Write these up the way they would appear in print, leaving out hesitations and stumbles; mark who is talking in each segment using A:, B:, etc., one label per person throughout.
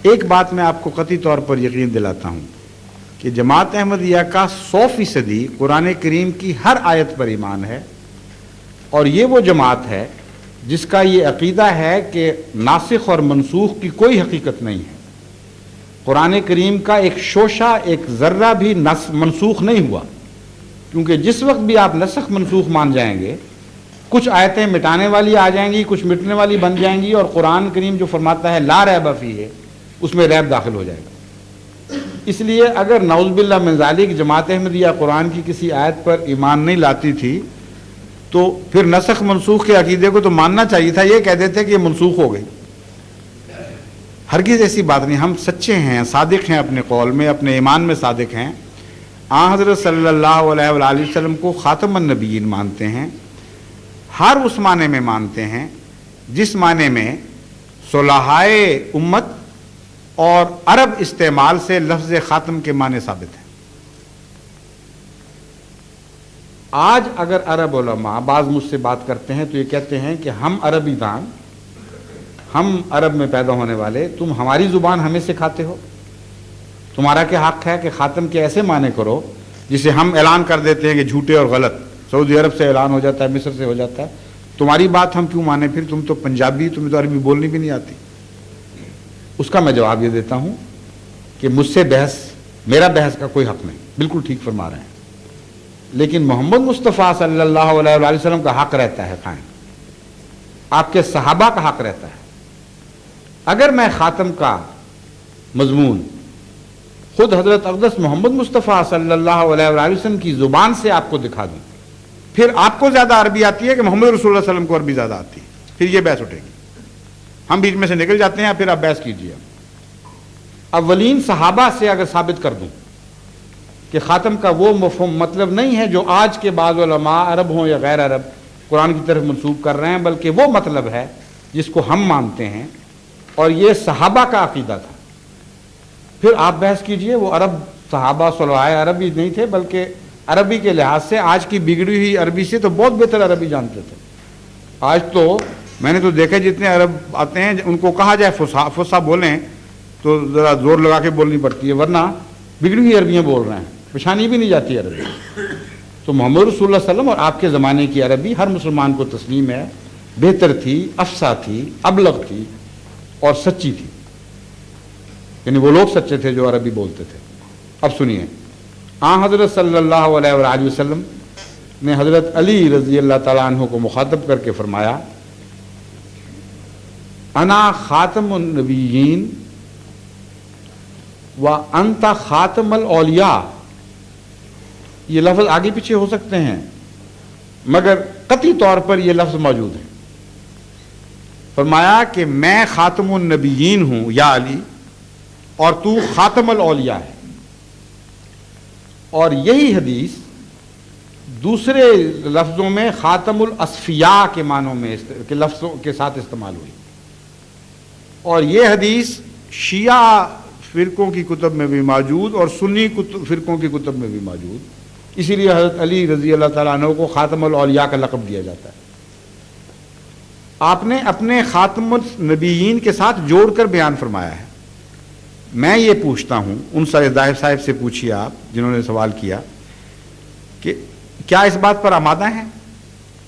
A: ایک بات میں آپ کو قطعی طور پر یقین دلاتا ہوں کہ جماعت احمدیہ کا 100% قرآن کریم کی ہر آیت پر ایمان ہے، اور یہ وہ جماعت ہے جس کا یہ عقیدہ ہے کہ ناسخ اور منسوخ کی کوئی حقیقت نہیں ہے۔ قرآن کریم کا ایک شوشہ، ایک ذرہ بھی منسوخ نہیں ہوا، کیونکہ جس وقت بھی آپ نسخ منسوخ مان جائیں گے، کچھ آیتیں مٹانے والی آ جائیں گی، کچھ مٹنے والی بن جائیں گی، اور قرآن کریم جو فرماتا ہے لا ریب فیہ، اس میں ریب داخل ہو جائے گا۔ اس لیے اگر نعوذ باللہ من ذالک جماعت احمدیہ قرآن کی کسی آیت پر ایمان نہیں لاتی تھی تو پھر نسخ منسوخ کے عقیدے کو تو ماننا چاہیے تھا، یہ کہہ دیتے کہ یہ منسوخ ہو گئی۔ ہرگز ایسی بات نہیں، ہم سچے ہیں، صادق ہیں اپنے قول میں، اپنے ایمان میں صادق ہیں۔ آن حضرت صلی اللہ علیہ وآلہ وسلم کو خاتم النبیین مانتے ہیں، ہر اس معنی میں مانتے ہیں جس معنی میں صلحائے امت اور عرب استعمال سے لفظ خاتم کے معنی ثابت ہیں۔ آج اگر عرب علماء بعض مجھ سے بات کرتے ہیں تو یہ کہتے ہیں کہ ہم عربی دان، ہم عرب میں پیدا ہونے والے، تم ہماری زبان ہمیں سکھاتے ہو، تمہارا کیا حق ہے کہ خاتم کے ایسے معنی کرو جسے ہم اعلان کر دیتے ہیں کہ جھوٹے اور غلط، سعودی عرب سے اعلان ہو جاتا ہے، مصر سے ہو جاتا ہے، تمہاری بات ہم کیوں مانیں؟ پھر تم تو پنجابی، تمہیں تو عربی بولنی بھی نہیں آتی۔ اس کا میں جواب یہ دیتا ہوں کہ مجھ سے میرا بحث کا کوئی حق نہیں، بالکل ٹھیک فرما رہے ہیں، لیکن محمد مصطفیٰ صلی اللہ علیہ وآلہ وسلم کا حق رہتا ہے قائم، آپ کے صحابہ کا حق رہتا ہے۔ اگر میں خاتم کا مضمون خود حضرت اقدس محمد مصطفیٰ صلی اللہ علیہ وآلہ وسلم کی زبان سے آپ کو دکھا دوں، پھر آپ کو زیادہ عربی آتی ہے کہ محمد رسول اللہ صلی اللہ علیہ وسلم کو عربی زیادہ آتی ہے، پھر یہ بحث اٹھے گی، ہم بیچ میں سے نکل جاتے ہیں، پھر آپ بحث کیجیے۔ اولین صحابہ سے اگر ثابت کر دوں کہ خاتم کا وہ مفہوم مطلب نہیں ہے جو آج کے بعض علماء عرب ہوں یا غیر عرب قرآن کی طرف منسوب کر رہے ہیں، بلکہ وہ مطلب ہے جس کو ہم مانتے ہیں، اور یہ صحابہ کا عقیدہ تھا، پھر آپ بحث کیجئے۔ وہ عرب صحابہ صلحائے عربی نہیں تھے، بلکہ عربی کے لحاظ سے آج کی بگڑی ہوئی عربی سے تو بہت بہتر عربی جانتے تھے۔ آج تو میں نے تو دیکھا جتنے عرب آتے ہیں ان کو کہا جائے فصحا بولیں تو ذرا زور لگا کے بولنی پڑتی ہے، ورنہ بگڑی ہوئی عربیاں بول رہے ہیں، پہچانی بھی نہیں جاتی عربی۔ تو محمد رسول اللہ صلی اللہ علیہ وسلم اور آپ کے زمانے کی عربی ہر مسلمان کو تسلیم ہے، بہتر تھی، افصح تھی، ابلغ تھی اور سچی تھی، یعنی وہ لوگ سچے تھے جو عربی بولتے تھے۔ اب سنیے، آن حضرت صلی اللہ علیہ وآلہ وسلم نے حضرت علی رضی اللہ تعالیٰ عنہ کو مخاطب کر کے فرمایا، انا خاتم النبیین و انت خاتم الاولیاء۔ یہ لفظ آگے پیچھے ہو سکتے ہیں مگر قطعی طور پر یہ لفظ موجود ہے۔ فرمایا کہ میں خاتم النبیین ہوں یا علی، اور تو خاتم الاولیاء ہے۔ اور یہی حدیث دوسرے لفظوں میں خاتم الاصفیاء کے معنوں میں کے لفظوں کے ساتھ استعمال ہوئی، اور یہ حدیث شیعہ فرقوں کی کتب میں بھی موجود اور سنی فرقوں کی کتب میں بھی موجود، اسی لیے حضرت علی رضی اللہ تعالیٰ عنہ کو خاتم الاولیاء کا لقب دیا جاتا ہے۔ آپ نے اپنے خاتم النبیین کے ساتھ جوڑ کر بیان فرمایا ہے۔ میں یہ پوچھتا ہوں، ان ظاہر صاحب سے پوچھیے آپ جنہوں نے سوال کیا کہ کیا اس بات پر آمادہ ہیں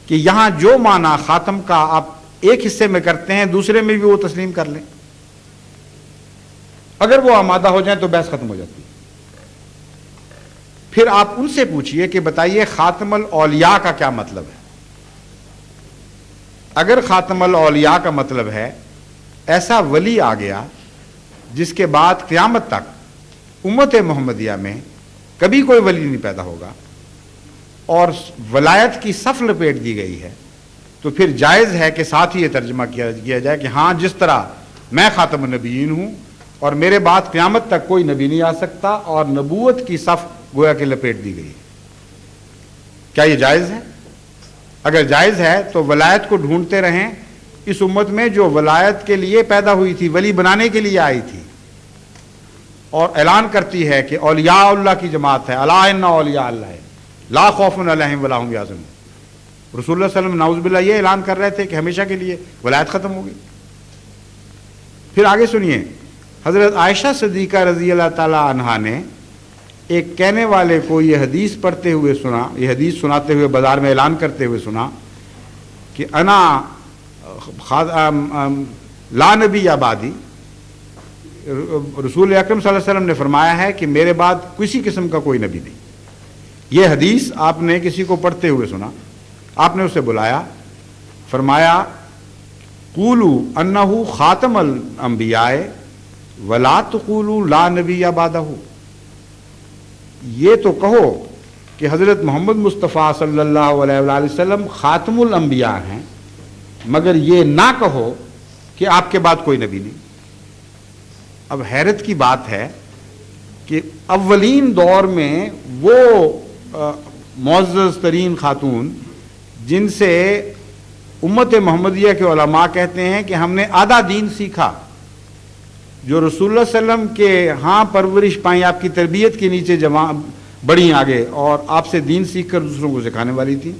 A: کہ یہاں جو معنی خاتم کا آپ ایک حصے میں کرتے ہیں دوسرے میں بھی وہ تسلیم کر لیں؟ اگر وہ آمادہ ہو جائیں تو بحث ختم ہو جاتی ہے۔ پھر آپ ان سے پوچھئے کہ بتائیے خاتم الاولیاء کا کیا مطلب ہے؟ اگر خاتم الاولیاء کا مطلب ہے ایسا ولی آ گیا جس کے بعد قیامت تک امت محمدیہ میں کبھی کوئی ولی نہیں پیدا ہوگا اور ولایت کی صف لپیٹ دی گئی ہے، تو پھر جائز ہے کہ ساتھ ہی یہ ترجمہ کیا جائے کہ ہاں جس طرح میں خاتم النبیین ہوں اور میرے بعد قیامت تک کوئی نبی نہیں آ سکتا اور نبوت کی صف گویا کہ لپیٹ دی گئی ہے۔ کیا یہ جائز ہے؟ اگر جائز ہے تو ولایت کو ڈھونڈتے رہیں اس امت میں جو ولایت کے لیے پیدا ہوئی تھی، ولی بنانے کے لیے آئی تھی، اور اعلان کرتی ہے کہ اولیاء اللہ کی جماعت ہے، الا ان اولیاء اللہ لا خوف علیہم ولا هم یحزنون۔ رسول اللہ صلی اللہ علیہ وسلم نعوذ باللہ یہ اعلان کر رہے تھے کہ ہمیشہ کے لیے ولایت ختم ہوگی۔ پھر آگے سنیے، حضرت عائشہ صدیقہ رضی اللہ تعالیٰ عنہا نے ایک کہنے والے کو یہ حدیث پڑھتے ہوئے سنا، یہ حدیث سناتے ہوئے بازار میں اعلان کرتے ہوئے سنا کہ انا لا نبی آبادی، رسول اکرم صلی اللہ علیہ وسلم نے فرمایا ہے کہ میرے بعد کسی قسم کا کوئی نبی نہیں۔ یہ حدیث آپ نے کسی کو پڑھتے ہوئے سنا، آپ نے اسے بلایا، فرمایا قولوا انہ خاتم الانبیاء ولا تقولوا لا نبی بعدہ، یہ تو کہو کہ حضرت محمد مصطفیٰ صلی اللہ علیہ وآلہ وسلم خاتم الانبیاء ہیں، مگر یہ نہ کہو کہ آپ کے بعد کوئی نبی نہیں۔ اب حیرت کی بات ہے کہ اولین دور میں وہ معزز ترین خاتون جن سے امت محمدیہ کے علماء کہتے ہیں کہ ہم نے آدھا دین سیکھا، جو رسول اللہ صلی اللہ علیہ وسلم کے ہاں پرورش پائیں، آپ کی تربیت کے نیچے بڑھی آگے اور آپ سے دین سیکھ کر دوسروں کو سکھانے والی تھی،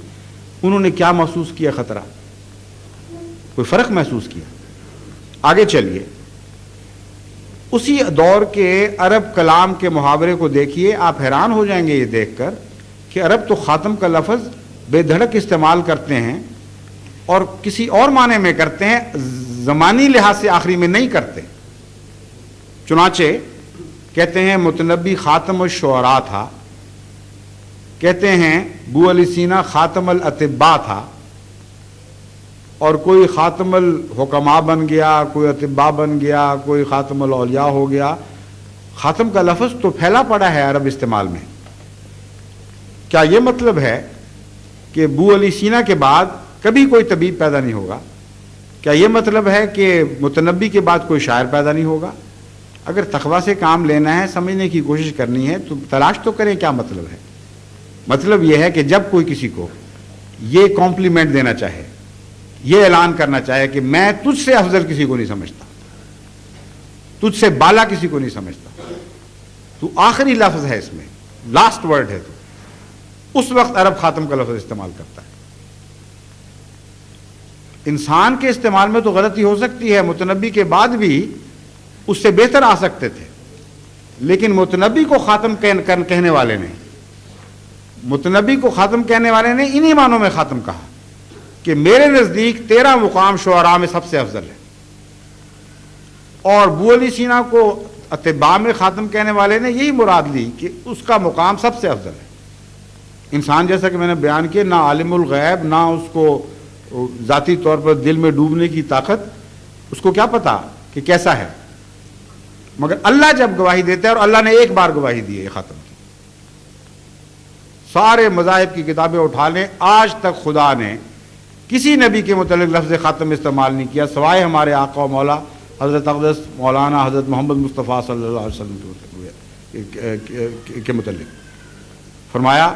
A: انہوں نے کیا محسوس کیا؟ خطرہ، کوئی فرق محسوس کیا؟ آگے چلیے، اسی دور کے عرب کلام کے محاورے کو دیکھیے، آپ حیران ہو جائیں گے یہ دیکھ کر کہ عرب تو خاتم کا لفظ بے دھڑک استعمال کرتے ہیں اور کسی اور معنی میں کرتے ہیں، زمانی لحاظ سے آخری میں نہیں کرتے۔ چنانچہ کہتے ہیں متنبی خاتم الشعراء تھا، کہتے ہیں بو علی سینا خاتم الاطباء تھا، اور کوئی خاتم الحکماء بن گیا، کوئی اطباء بن گیا، کوئی خاتم الاولیاء ہو گیا۔ خاتم کا لفظ تو پھیلا پڑا ہے عرب استعمال میں۔ کیا یہ مطلب ہے کہ بو علی سینا کے بعد کبھی کوئی طبیب پیدا نہیں ہوگا؟ کیا یہ مطلب ہے کہ متنبی کے بعد کوئی شاعر پیدا نہیں ہوگا؟ اگر تقویٰ سے کام لینا ہے، سمجھنے کی کوشش کرنی ہے تو تلاش تو کریں کیا مطلب ہے۔ مطلب یہ ہے کہ جب کوئی کسی کو یہ کمپلیمنٹ دینا چاہے، یہ اعلان کرنا چاہے کہ میں تجھ سے افضل کسی کو نہیں سمجھتا، تجھ سے بالا کسی کو نہیں سمجھتا، تو آخری لفظ ہے اس میں، لاسٹ ورڈ ہے، تو اس وقت عرب خاتم کا لفظ استعمال کرتا ہے۔ انسان کے استعمال میں تو غلطی ہو سکتی ہے، متنبی کے بعد بھی اس سے بہتر آ سکتے تھے، لیکن متنبی کو خاتم کہنے والے نے، متنبی کو خاتم کہنے والے نے انہی معنوں میں خاتم کہا کہ میرے نزدیک تیرا مقام شعراء میں سب سے افضل ہے، اور بو علی سینا کو اطباء میں خاتم کہنے والے نے یہی مراد لی کہ اس کا مقام سب سے افضل ہے۔ انسان جیسا کہ میں نے بیان کیا، نہ عالم الغیب، نہ اس کو ذاتی طور پر دل میں ڈوبنے کی طاقت، اس کو کیا پتا کہ کیسا ہے، مگر اللہ جب گواہی دیتا ہے، اور اللہ نے ایک بار گواہی دی ہے خاتم کی، سارے مذاہب کی کتابیں اٹھا لیں، آج تک خدا نے کسی نبی کے متعلق لفظ خاتم استعمال نہیں کیا سوائے ہمارے آقا و مولا حضرت اقدس مولانا حضرت محمد مصطفیٰ صلی اللہ علیہ وسلم کے متعلق۔ فرمایا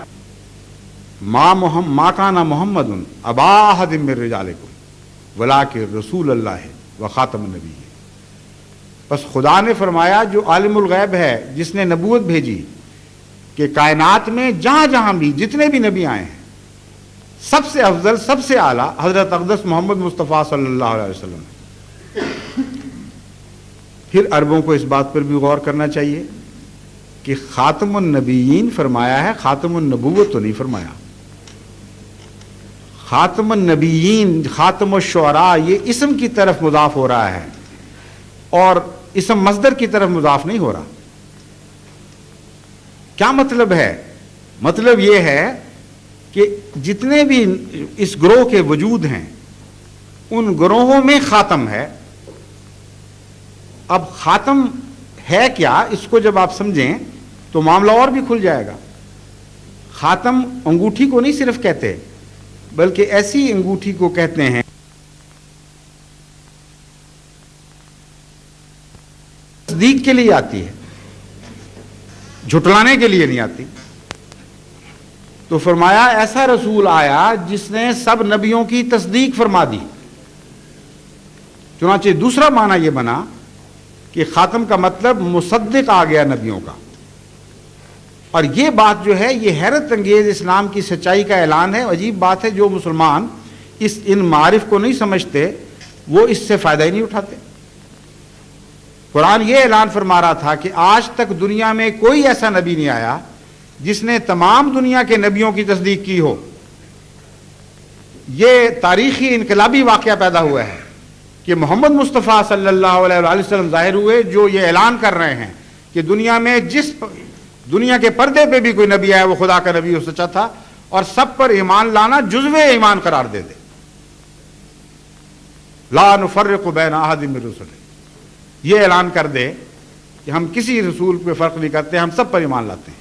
A: ما کان محمد ابا احد من رجالکم ولکن رسول اللہ و خاتم النبی۔ بس خدا نے فرمایا جو عالم الغیب ہے، جس نے نبوت بھیجی کہ کائنات میں جہاں جہاں بھی جتنے بھی نبی آئے ہیں، سب سے افضل، سب سے اعلیٰ حضرت اقدس محمد مصطفیٰ صلی اللہ علیہ وسلم۔ پھر عربوں کو اس بات پر بھی غور کرنا چاہیے کہ خاتم النبیین فرمایا ہے، خاتم النبوت تو نہیں فرمایا۔ خاتم النبیین، خاتم الشعراء، یہ اسم کی طرف مضاف ہو رہا ہے اور اسم مصدر کی طرف مضاف نہیں ہو رہا۔ کیا مطلب ہے؟ مطلب یہ ہے کہ جتنے بھی اس گروہ کے وجود ہیں، ان گروہوں میں خاتم ہے۔ اب خاتم ہے کیا، اس کو جب آپ سمجھیں تو معاملہ اور بھی کھل جائے گا۔ خاتم انگوٹھی کو نہیں صرف کہتے، بلکہ ایسی انگوٹھی کو کہتے ہیں تصدیق کے لیے آتی ہے، جھٹلانے کے لیے نہیں آتی۔ تو فرمایا ایسا رسول آیا جس نے سب نبیوں کی تصدیق فرما دی۔ چنانچہ دوسرا معنی یہ بنا کہ خاتم کا مطلب مصدق آ گیا نبیوں کا، اور یہ بات جو ہے یہ حیرت انگیز اسلام کی سچائی کا اعلان ہے۔ عجیب بات ہے، جو مسلمان ان معارف کو نہیں سمجھتے وہ اس سے فائدہ ہی نہیں اٹھاتے۔ قرآن یہ اعلان فرما رہا تھا کہ آج تک دنیا میں کوئی ایسا نبی نہیں آیا جس نے تمام دنیا کے نبیوں کی تصدیق کی ہو۔ یہ تاریخی انقلابی واقعہ پیدا ہوا ہے کہ محمد مصطفیٰ صلی اللہ علیہ وآلہ وسلم ظاہر ہوئے، جو یہ اعلان کر رہے ہیں کہ دنیا میں جس دنیا کے پردے پہ بھی کوئی نبی آیا وہ خدا کا نبی اور سچا تھا، اور سب پر ایمان لانا جزو ایمان قرار دے دے۔ لا نفرق بین احد من رسلہ، یہ اعلان کر دے کہ ہم کسی رسول پہ فرق نہیں کرتے، ہم سب پر ایمان لاتے ہیں۔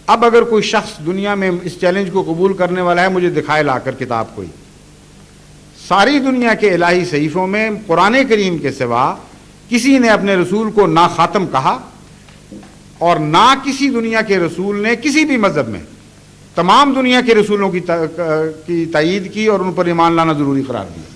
A: اب اگر کوئی شخص دنیا میں اس چیلنج کو قبول کرنے والا ہے، مجھے دکھائے لا کر کتاب کوئی، ساری دنیا کے الہی صحیفوں میں قرآن کریم کے سوا کسی نے اپنے رسول کو نہ خاتم کہا، اور نہ کسی دنیا کے رسول نے کسی بھی مذہب میں تمام دنیا کے رسولوں کی تائید کی اور ان پر ایمان لانا ضروری قرار دیا۔